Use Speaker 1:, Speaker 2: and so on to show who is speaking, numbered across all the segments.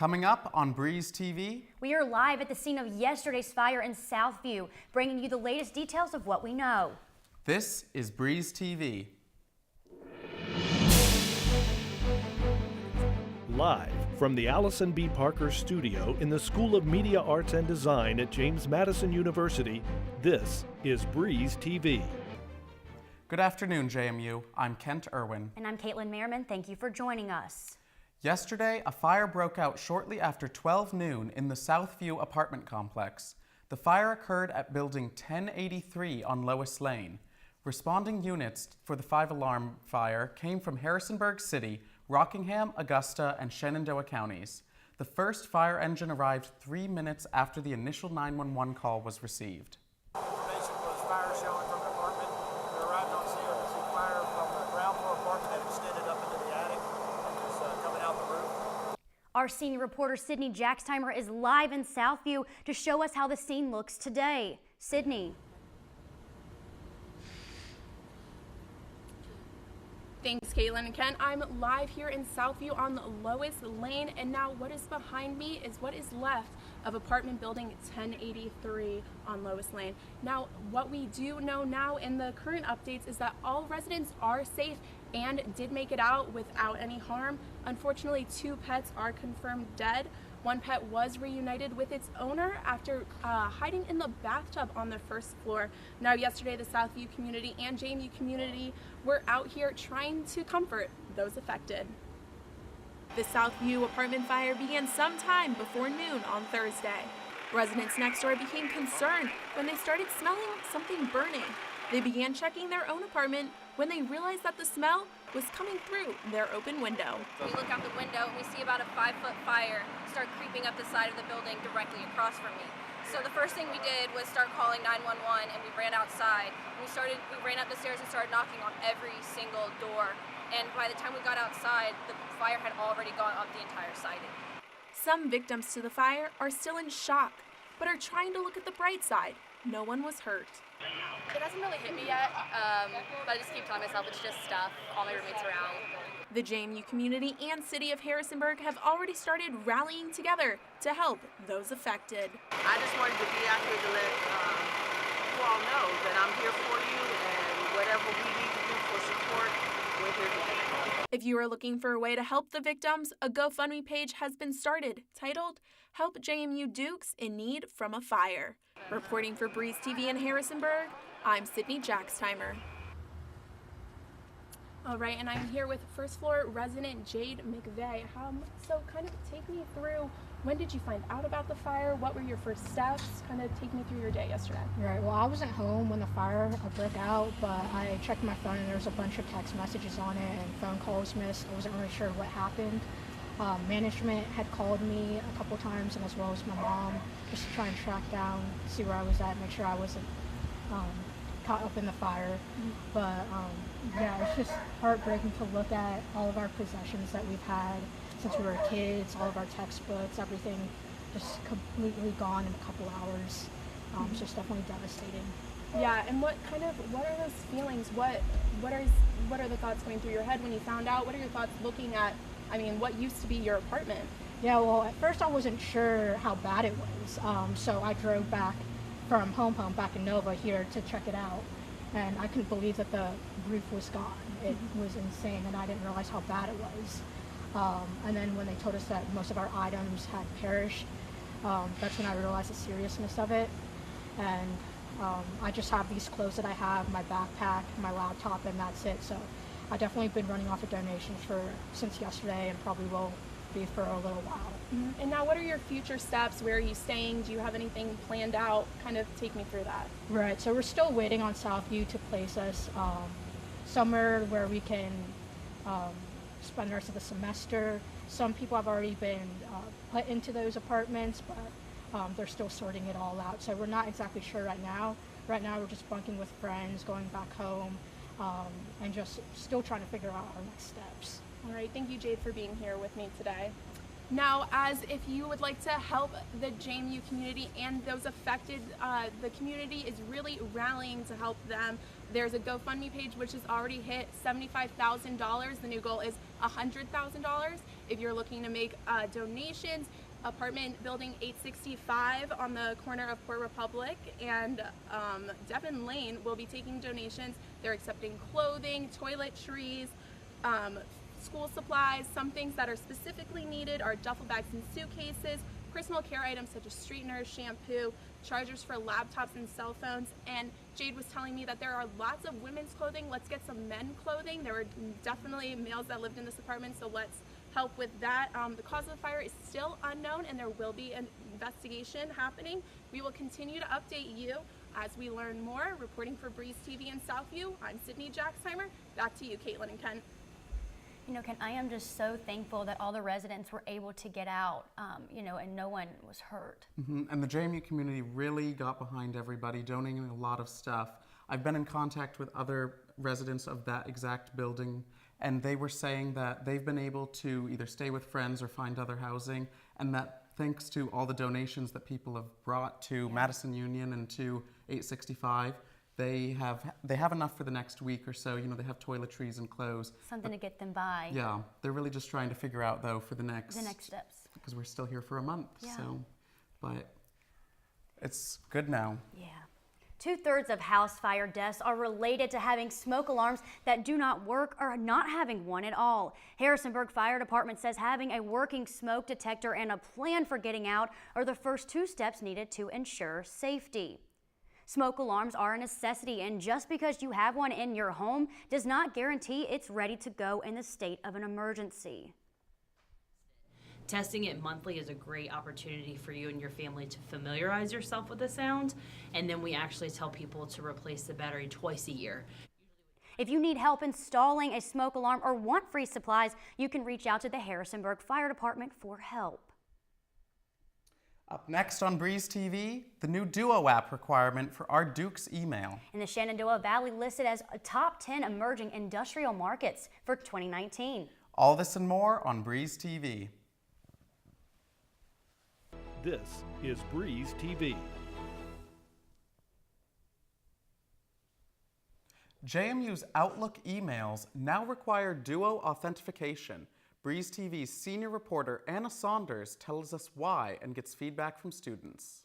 Speaker 1: Coming up on Breeze TV,
Speaker 2: we are live at the scene of yesterday's fire in Southview, bringing you the latest details of what we know.
Speaker 1: This is Breeze TV.
Speaker 3: Live from the Allison B. Parker Studio in the School of Media Arts and Design at James Madison University, this is Breeze TV.
Speaker 1: Good afternoon, JMU. I'm Kent Irwin.
Speaker 2: And I'm Caitlin Merriman. Thank you for joining us.
Speaker 1: Yesterday, a fire broke out shortly after 12 noon in the Southview apartment complex. The fire occurred at building 1083 on Lois Lane. Responding units for the 5-alarm fire came from Harrisonburg City, Rockingham, Augusta, and Shenandoah counties. The first fire engine arrived 3 minutes after the initial 911 call was received.
Speaker 4: Information was fire showing from an apartment. We arrived on scene to see fire from the ground floor apartment that extended up into the attic and was coming out the roof.
Speaker 2: Our senior reporter Sydney Jackstimer is live in Southview to show us how the scene looks today. Sydney.
Speaker 5: Thanks, Caitlin and Ken. I'm live here in Southview on Lois Lane, and now what is behind me is what is left of apartment building 1083 on Lois Lane. Now, what we do know now in the current updates is that all residents are safe and did make it out without any harm. Unfortunately, 2 pets are confirmed dead. 1 pet was reunited with its owner after hiding in the bathtub on the first floor. Now, yesterday, the Southview community and JMU community were out here trying to comfort those affected. The Southview apartment fire began sometime before noon on Thursday. Residents next door became concerned when they started smelling something burning. They began checking their own apartment when they realized that the smell was coming through their open window.
Speaker 6: We look out the window and we see about a 5-foot fire start creeping up the side of the building directly across from me. So the first thing we did was start calling 911 and we ran outside. We ran up the stairs and started knocking on every single door. And by the time we got outside, the fire had already gone up the entire siding.
Speaker 5: Some victims to the fire are still in shock, but are trying to look at the bright side. No one was hurt.
Speaker 6: It hasn't really hit me yet, but I just keep telling myself it's just stuff. All my roommates are out.
Speaker 5: The JMU community and city of Harrisonburg have already started rallying together to help those affected.
Speaker 7: I just wanted to be out here to let you all know that I'm here for you, and whatever we need to do for support, we're here to do.
Speaker 5: If you are looking for a way to help the victims, a GoFundMe page has been started titled Help JMU Dukes in Need from a Fire. Reporting for Breeze TV in Harrisonburg, I'm Sydney Jackstimer. All right, and I'm here with first floor resident Jade McVeigh. So kind of take me through, when did you find out about the fire? What were your first steps? Kind of take me through your day yesterday.
Speaker 8: Right, well, I wasn't home when the fire broke out, but I checked my phone and there was a bunch of text messages on it and phone calls missed. I wasn't really sure what happened. Management had called me a couple times, and as well as my mom, just to try and track down, see where I was at, make sure I wasn't caught up in the fire. But yeah, it's just heartbreaking to look at all of our possessions that we've had since we were kids, all of our textbooks, everything just completely gone in a couple hours. So it's definitely devastating.
Speaker 5: Yeah, and what are those feelings? What are the thoughts going through your head when you found out? What are your thoughts looking at, what used to be your apartment?
Speaker 8: Yeah, well, at first I wasn't sure how bad it was. So I drove back from home back in Nova here to check it out. And I couldn't believe that the roof was gone. It was insane, and I didn't realize how bad it was. And then when they told us that most of our items had perished, that's when I realized the seriousness of it. And I just have these clothes that I have, my backpack, my laptop, and that's it. So I've definitely been running off of donations since yesterday, and probably will be for a little while.
Speaker 5: Mm-hmm. And now what are your future steps? Where are you staying? Do you have anything planned out? Kind of take me through that.
Speaker 8: Right, so we're still waiting on Southview to place us somewhere where we can spend the rest of the semester. Some people have already been put into those apartments, but they're still sorting it all out. So we're not exactly sure right now. Right now we're just bunking with friends, going back home, and just still trying to figure out our next steps.
Speaker 5: All right, thank you, Jade, for being here with me today. Now, as if you would like to help the JMU community and those affected, the community is really rallying to help them. There's a GoFundMe page which has already hit $75,000. The new goal is $100,000. if you're looking to make donations, apartment building 865 on the corner of Port Republic and Devon Lane will be taking donations. They're accepting clothing, toiletries, school supplies. Some things that are specifically needed are duffel bags and suitcases, personal care items such as straighteners, shampoo, chargers for laptops and cell phones. And Jade was telling me that there are lots of women's clothing. Let's get some men clothing. There were definitely males that lived in this apartment, so let's help with that. The cause of the fire is still unknown and there will be an investigation happening. We will continue to update you as we learn more. Reporting for Breeze TV in Southview, I'm Sydney Jacksheimer. Back to you, Caitlin and Ken.
Speaker 2: You know, Ken, I am just so thankful that all the residents were able to get out, you know, and no one was hurt.
Speaker 1: And the JMU community really got behind everybody, donating a lot of stuff. I've been in contact with other residents of that exact building, and they were saying that they've been able to either stay with friends or find other housing, and that thanks to all the donations that people have brought to Madison Union and to 865, they have enough for the next week or so. You know, they have toiletries and clothes.
Speaker 2: Something to get them by.
Speaker 1: Yeah, they're really just trying to figure out though for the next
Speaker 2: steps.
Speaker 1: Because we're still here for a month.
Speaker 2: Yeah.
Speaker 1: So, but it's good now.
Speaker 2: Yeah. 2/3 of house fire deaths are related to having smoke alarms that do not work or not having one at all. Harrisonburg Fire Department says having a working smoke detector and a plan for getting out are the first 2 steps needed to ensure safety. Smoke alarms are a necessity, and just because you have one in your home does not guarantee it's ready to go in the state of an emergency.
Speaker 9: Testing it monthly is a great opportunity for you and your family to familiarize yourself with the sound, and then we actually tell people to replace the battery twice a year.
Speaker 2: If you need help installing a smoke alarm or want free supplies, you can reach out to the Harrisonburg Fire Department for help.
Speaker 1: Up next on Breeze TV, the new Duo app requirement for our Duke's email.
Speaker 2: And the Shenandoah Valley listed as a top 10 emerging industrial markets for 2019.
Speaker 1: All this and more on Breeze TV.
Speaker 3: This is Breeze TV.
Speaker 1: JMU's Outlook emails now require Duo authentication. Breeze TV's senior reporter Anna Saunders tells us why and gets feedback from students.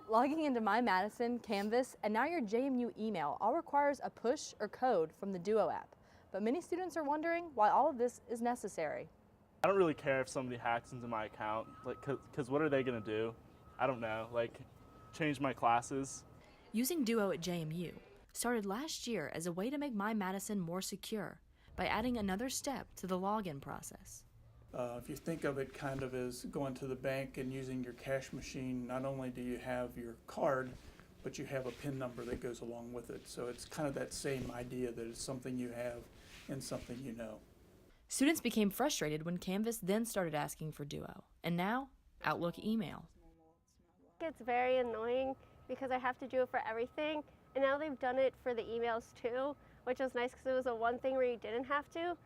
Speaker 10: Logging into My Madison, Canvas, and now your JMU email all requires a push or code from the Duo app. But many students are wondering why all of this is necessary.
Speaker 11: I don't really care if somebody hacks into my account, like, cause what are they gonna do? I don't know, like, change my classes.
Speaker 12: Using Duo at JMU started last year as a way to make My Madison more secure by adding another step to the login process.
Speaker 13: If you think of it kind of as going to the bank and using your cash machine, not only do you have your card, but you have a PIN number that goes along with it. So it's kind of that same idea that it's something you have and something you know.
Speaker 12: Students became frustrated when Canvas then started asking for Duo, and now Outlook email.
Speaker 14: It's very annoying because I have to do it for everything, and now they've done it for the emails too, which was nice because it was the one thing where you didn't have to.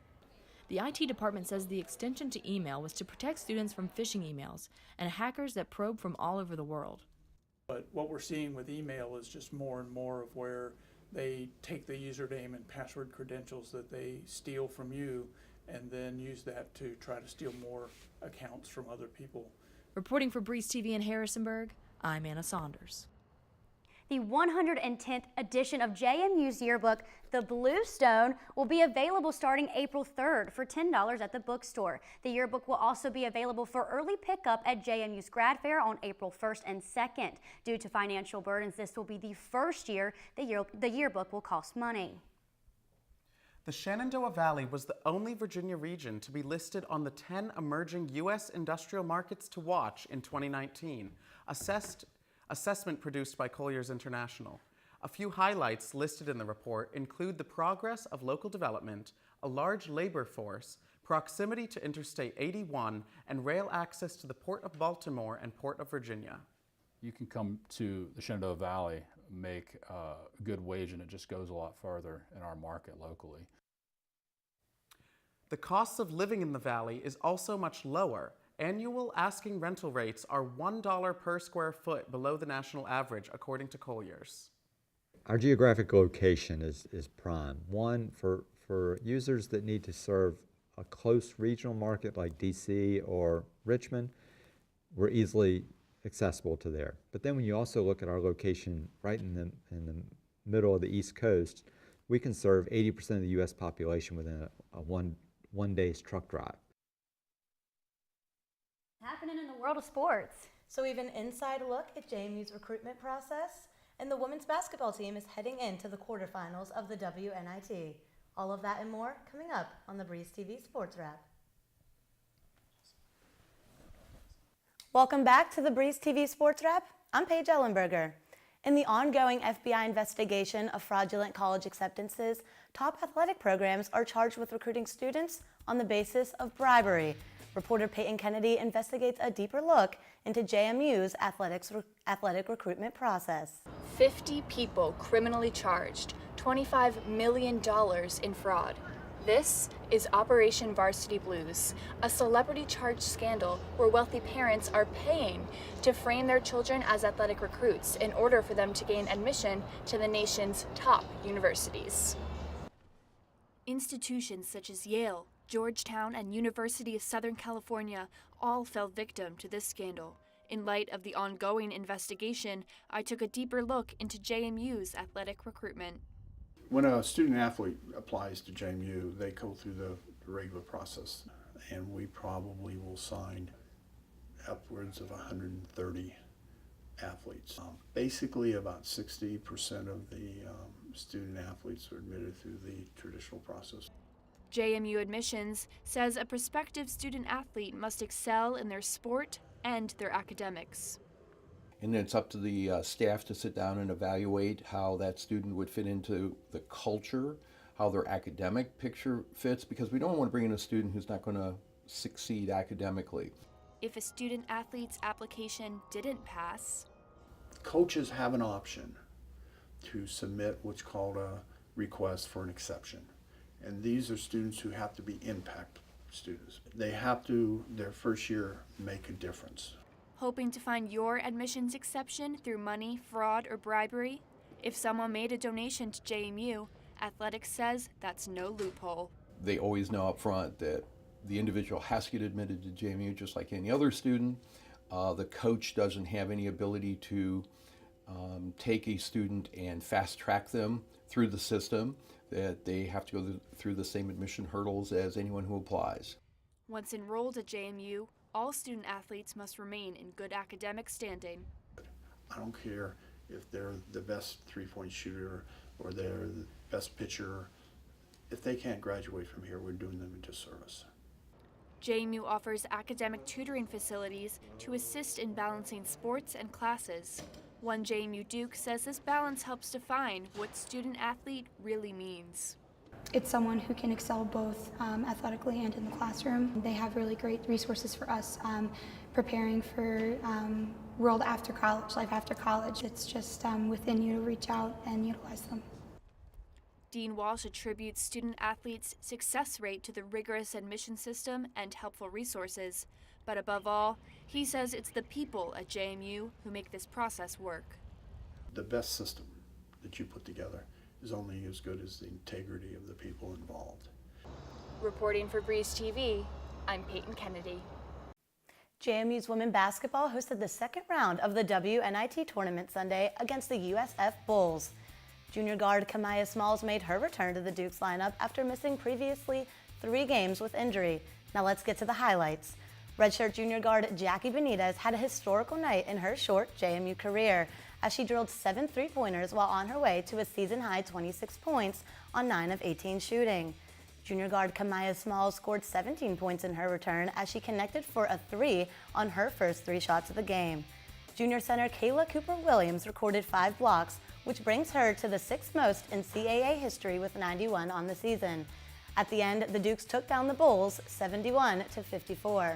Speaker 12: The IT department says the extension to email was to protect students from phishing emails and hackers that probe from all over the world.
Speaker 13: But what we're seeing with email is just more and more of where they take the username and password credentials that they steal from you and then use that to try to steal more accounts from other people.
Speaker 12: Reporting for Breeze TV in Harrisonburg, I'm Anna Saunders.
Speaker 2: The 110th edition of JMU's yearbook, The Bluestone, will be available starting April 3rd for $10 at the bookstore. The yearbook will also be available for early pickup at JMU's Grad Fair on April 1st and 2nd. Due to financial burdens, this will be the first year the yearbook will cost money.
Speaker 1: The Shenandoah Valley was the only Virginia region to be listed on the 10 emerging U.S. industrial markets to watch in 2019, assessment produced by Colliers International. A few highlights listed in the report include the progress of local development, a large labor force, proximity to Interstate 81, and rail access to the Port of Baltimore and Port of Virginia.
Speaker 15: You can come to the Shenandoah Valley, make a good wage, and it just goes a lot farther in our market locally.
Speaker 1: The costs of living in the valley is also much lower. Annual asking rental rates are $1 per square foot below the national average, according to Colliers.
Speaker 16: Our geographic location is prime. One, for users that need to serve a close regional market like DC or Richmond, we're easily accessible to there. But then when you also look at our location right in the middle of the East Coast, we can serve 80% of the U.S. population within a one day's truck drive.
Speaker 2: Happening in the world of sports.
Speaker 17: So we have an inside look at JMU's recruitment process, and the women's basketball team is heading into the quarterfinals of the WNIT. All of that and more coming up on the Breeze TV Sports Wrap. Welcome back to the Breeze TV Sports Wrap. I'm Paige Ellenberger. In the ongoing FBI investigation of fraudulent college acceptances, top athletic programs are charged with recruiting students on the basis of bribery. Reporter Peyton Kennedy investigates a deeper look into JMU's athletic recruitment process.
Speaker 18: 50 people criminally charged, $25 million in fraud. This is Operation Varsity Blues, a celebrity charged scandal where wealthy parents are paying to frame their children as athletic recruits in order for them to gain admission to the nation's top universities.
Speaker 12: Institutions such as Yale, Georgetown, and University of Southern California all fell victim to this scandal. In light of the ongoing investigation, I took a deeper look into JMU's athletic recruitment.
Speaker 19: When a student athlete applies to JMU, they go through the regular process, and we probably will sign upwards of 130 athletes. Basically, about 60% of the student athletes are admitted through the traditional process.
Speaker 12: JMU Admissions says a prospective student athlete must excel in their sport and their academics.
Speaker 20: And then it's up to the staff to sit down and evaluate how that student would fit into the culture, how their academic picture fits, because we don't want to bring in a student who's not going to succeed academically.
Speaker 12: If a student athlete's application didn't pass,
Speaker 19: Coaches have an option to submit what's called a request for an exception. And these are students who have to be impact students. They have to, their first year, make a difference.
Speaker 12: hoping to find your admissions exception through money, fraud, or bribery? If someone made a donation to JMU, Athletics says that's no loophole.
Speaker 20: They always know up front that the individual has to get admitted to JMU just like any other student. The coach doesn't have any ability to take a student and fast track them through the system, that they have to go through the same admission hurdles as anyone who applies.
Speaker 12: Once enrolled at JMU, all student athletes must remain in good academic standing.
Speaker 19: I don't care if they're the best three-point shooter or they're the best pitcher. If they can't graduate from here, we're doing them a disservice.
Speaker 12: JMU offers academic tutoring facilities to assist in balancing sports and classes. One JMU Duke says this balance helps define what student athlete really means.
Speaker 21: It's someone who can excel both athletically and in the classroom. They have really great resources for us preparing for world after college, life after college. It's just within you to reach out and utilize them.
Speaker 12: Dean Walsh attributes student athletes' success rate to the rigorous admission system and helpful resources. But above all, he says it's the people at JMU who make this process work.
Speaker 19: The best system that you put together is only as good as the integrity of the people involved.
Speaker 18: Reporting for Breeze TV, I'm Peyton Kennedy.
Speaker 17: JMU's women basketball hosted the second round of the WNIT tournament Sunday against the USF Bulls. Junior guard Kamaya Smalls made her return to the Dukes lineup after missing previously 3 games with injury. Now let's get to the highlights. Redshirt junior guard Jackie Benitez had a historical night in her short JMU career as she drilled 7 3-pointers while on her way to a season-high 26 points on 9 of 18 shooting. Junior guard Kamaya Smalls scored 17 points in her return as she connected for a 3 on her first 3 shots of the game. Junior center Kayla Cooper-Williams recorded 5 blocks, which brings her to the 6th most in CAA history with 91 on the season. At the end, the Dukes took down the Bulls 71-54.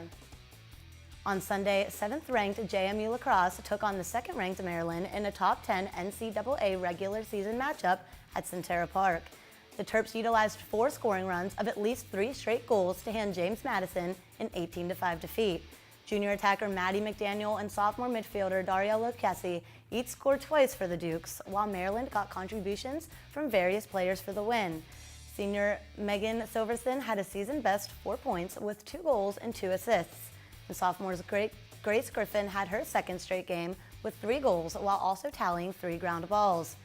Speaker 17: On Sunday, 7th-ranked JMU Lacrosse took on the 2nd-ranked Maryland in a top 10 NCAA regular season matchup at Centera Park. The Terps utilized 4 scoring runs of at least 3 straight goals to hand James Madison an 18-5 defeat. Junior attacker Maddie McDaniel and sophomore midfielder Dario Lucchesi each scored twice for the Dukes, while Maryland got contributions from various players for the win. Senior Megan Silverson had a season-best 4 points with 2 goals and 2 assists. And sophomores Grace Griffin had her second straight game with 3 goals while also tallying 3 ground balls.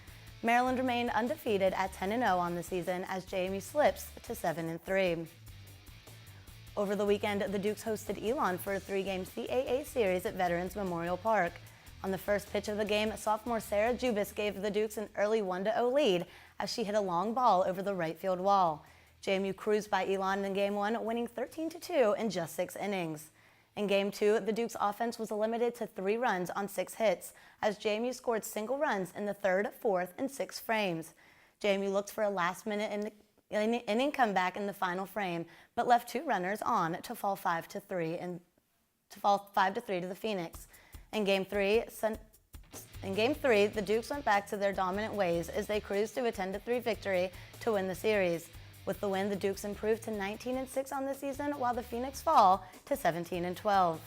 Speaker 17: Maryland remained undefeated at 10-0 on the season as JMU slips to 7-3. Over the weekend, the Dukes hosted Elon for a 3-game CAA series at Veterans Memorial Park. On the first pitch of the game, sophomore Sarah Jubis gave the Dukes an early 1-0 lead as she hit a long ball over the right field wall. JMU cruised by Elon in Game 1, winning 13-2 in just 6 innings. In Game 2, the Dukes offense was limited to 3 runs on 6 hits as JMU scored single runs in the 3rd, 4th, and 6th frames. JMU looked for a last-minute inning comeback in the final frame, but left 2 runners on to fall 5-3 to the Phoenix. In Game 3, the Dukes went back to their dominant ways as they cruised to a 10-3 victory to win the series. With the win, the Dukes improved to 19-6 on the season, while the Phoenix fall to 17-12.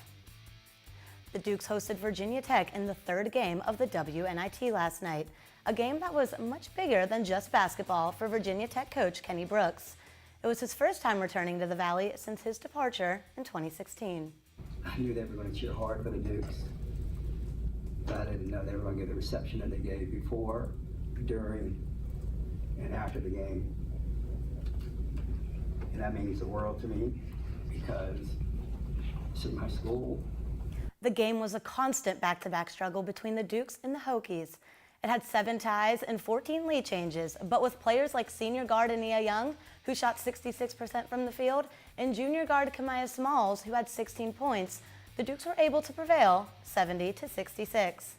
Speaker 17: The Dukes hosted Virginia Tech in the 3rd game of the WNIT last night, a game that was much bigger than just basketball for Virginia Tech coach Kenny Brooks. It was his first time returning to the Valley since his departure in 2016.
Speaker 4: I knew they were going to cheer hard for the Dukes, but I didn't know they were going to get the reception that they gave before, during, and after the game. And that means the world to me because it's in my school.
Speaker 17: The game was a constant back-to-back struggle between the Dukes and the Hokies. It had 7 ties and 14 lead changes, but with players like senior guard Ania Young, who shot 66% from the field, and junior guard Kamaya Smalls, who had 16 points, the Dukes were able to prevail 70-66.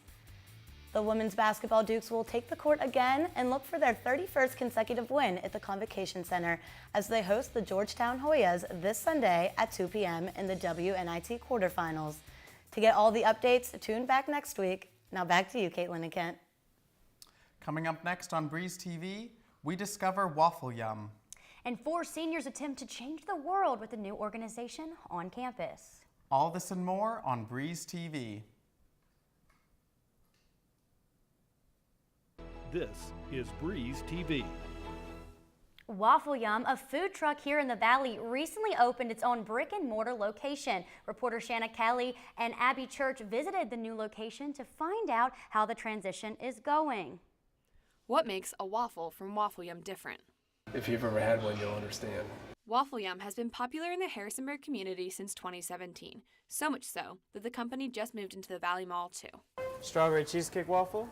Speaker 17: The women's basketball Dukes will take the court again and look for their 31st consecutive win at the Convocation Center as they host the Georgetown Hoyas this Sunday at 2 p.m. in the WNIT quarterfinals. To get all the updates, tune back next week. Now back to you, Caitlin and Kent.
Speaker 1: Coming up next on Breeze TV, we discover Waffle Yum.
Speaker 2: And 4 seniors attempt to change the world with a new organization on campus.
Speaker 1: All this and more on Breeze TV.
Speaker 3: This is Breeze TV.
Speaker 2: Waffle Yum, a food truck here in the Valley, recently opened its own brick-and-mortar location. Reporter Shanna Kelly and Abby Church visited the new location to find out how the transition is going.
Speaker 22: What makes a waffle from Waffle Yum different?
Speaker 23: If you've ever had one, you'll understand.
Speaker 22: Waffle Yum has been popular in the Harrisonburg community since 2017, so much so that the company just moved into the Valley Mall too.
Speaker 23: Strawberry cheesecake waffle?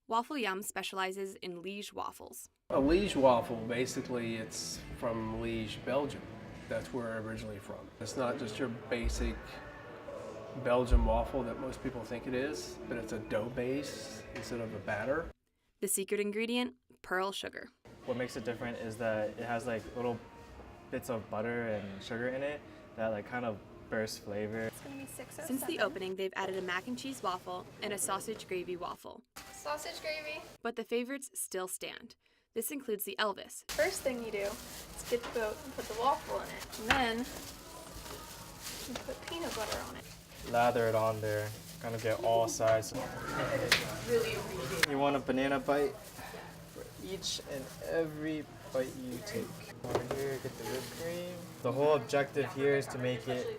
Speaker 22: Waffle Yum specializes in Liège waffles.
Speaker 23: A Liège waffle, basically, it's from Liège, Belgium. That's where I'm originally from. It's not just your basic Belgian waffle that most people think it is, but it's a dough base instead of a batter.
Speaker 22: The secret ingredient, pearl sugar.
Speaker 24: What makes it different is that it has like little bits of butter and sugar in it that like kind of burst flavor.
Speaker 22: It's gonna be 607. Since the opening, they've added a mac and cheese waffle and a sausage gravy waffle.
Speaker 18: Sausage gravy.
Speaker 22: But the favorites still stand. This includes the Elvis.
Speaker 18: First thing you do is get the boat and put the waffle in it. And then you put peanut butter on it.
Speaker 24: Lather it on there, kind of get all sides.
Speaker 18: Really
Speaker 24: You want a banana bite for each and every bite you take. Over here, get the whipped cream. The whole objective here is to make it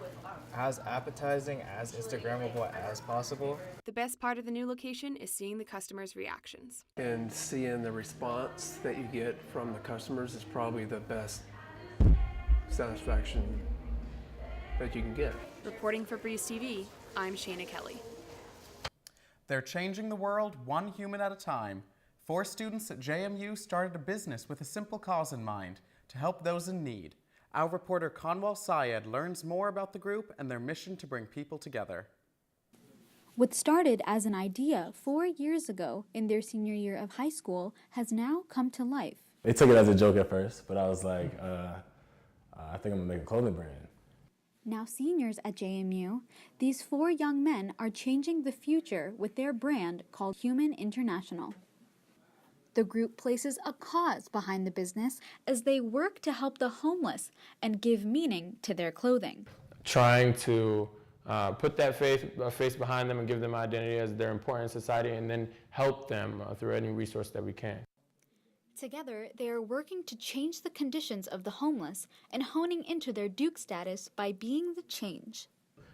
Speaker 24: as appetizing, as Instagrammable as possible.
Speaker 22: The best part of the new location is seeing the customers' reactions.
Speaker 23: And seeing the response that you get from the customers is probably the best satisfaction that you can get.
Speaker 22: Reporting for Breeze TV, I'm Shayna Kelly.
Speaker 1: They're changing the world one human at a time. 4 students at JMU started a business with a simple cause in mind, to help those in need. Our reporter Conwal Syed learns more about the group and their mission to bring people together.
Speaker 25: What started as an idea 4 years ago in their senior year of high school has now come to life.
Speaker 26: They took it as a joke at first, but I was like, I think I'm gonna make a clothing brand.
Speaker 25: Now seniors at JMU, these 4 young men are changing the future with their brand called Human International. The group places a cause behind the business as they work to help the homeless and give meaning to their clothing.
Speaker 26: Trying to put that face behind them and give them identity as they're important in society, and then help them through any resource that we can.
Speaker 25: Together, they are working to change the conditions of the homeless and honing into their Duke status by being the change.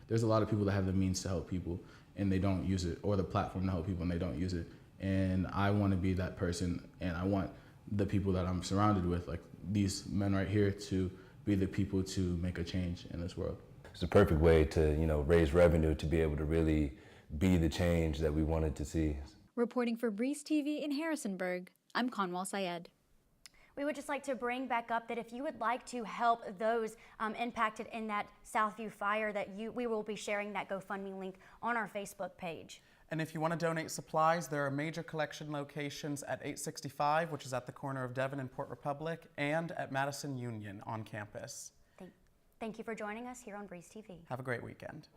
Speaker 5: There's a lot of people that have the means to help people and they don't use it, or the platform to help people and they don't use it. And I want to be that person, and I want the people that I'm surrounded with, like these men right here, to be the people to make a change in this world.
Speaker 6: It's a perfect way to, raise revenue to be able to really be the change that we wanted to see.
Speaker 25: Reporting for Breeze TV in Harrisonburg, I'm Conwal Syed.
Speaker 2: We would just like to bring back up that if you would like to help those impacted in that Southview fire, that we will be sharing that GoFundMe link on our Facebook page.
Speaker 1: And if you want to donate supplies, there are major collection locations at 865, which is at the corner of Devon and Port Republic, and at Madison Union on campus.
Speaker 2: Thank you for joining us here on Breeze TV.
Speaker 1: Have a great weekend.